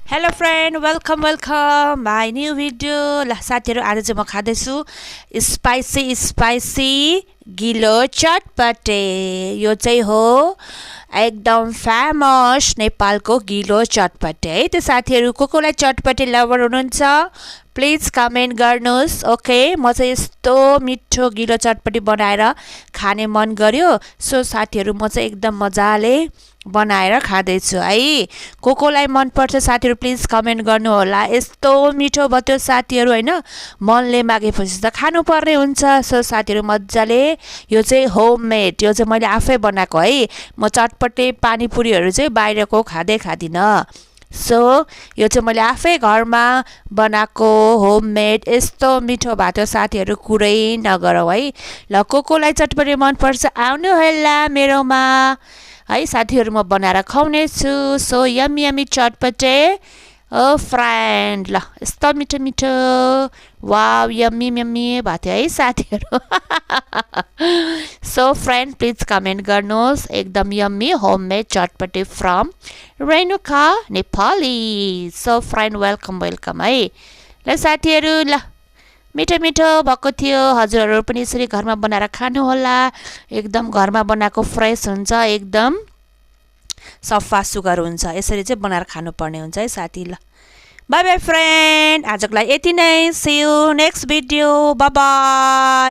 Hello friend welcome my new video. ल साथीहरू, आज चाहिँ म खाँदैछु स्पाइसी गिलो चटपटे। यो चाहिँ हो एकदम फेमस नेपालको गिलो चटपटे है। त्यो साथीहरू कोलाई चटपटे लभर हुनुहुन्छ प्लिज कमेन्ट गर्नुहोस्। ओके, म चाहिँ यस्तो मिठो गिलो चटपटी बनाएर खाने मन गर्यो। सो साथीहरू, म चाहिँ एकदम मजाले बनाएर खाँदैछु है। कोलाई मनपर्छ साथीहरू प्लिज कमेन्ट गर्नु होला। यस्तो मिठो भयो साथीहरू होइन, मनले मागेपछि त खानुपर्ने हुन्छ। सो साथीहरू मजाले, यो चाहिँ होममेड, यो चाहिँ मैले आफै बनाएको है। म चटपटे पानीपुरीहरू चाहिँ बाहिरको खाँदिनँ। सो यो चाहिँ मैले आफै घरमा बनाएको होममेड। यस्तो मिठो भएको साथीहरू कुरै नगरौँ है। ल कोलाई चटपटे मनपर्छ आउनु होला मेरोमा है साथीहरू, म बनाएर खुवाउने छु। सो यम्मी चटपटे फ्रेन्ड। ल यस्तो मिठो मिठो, वाव यम्मी भएको थियो है साथीहरू। सो फ्रेन्ड प्लिज कमेन्ट गर्नुहोस्। एकदम यम्मी होममेड चटपटे from Renuka Nepali. So friend welcome है। ल साथीहरू, ल मिठो मिठो भएको थियो। हजुरहरू पनि यसरी घरमा बनाएर खानुहोला। एकदम घरमा बनाएको फ्रेस हुन्छ, एकदम सफा सुग्घर हुन्छ। यसरी चाहिँ बनाएर खानुपर्ने हुन्छ है साथी। ल बाई बाई फ्रेन्ड, आजको लागि यति नै। See you next video, bye by.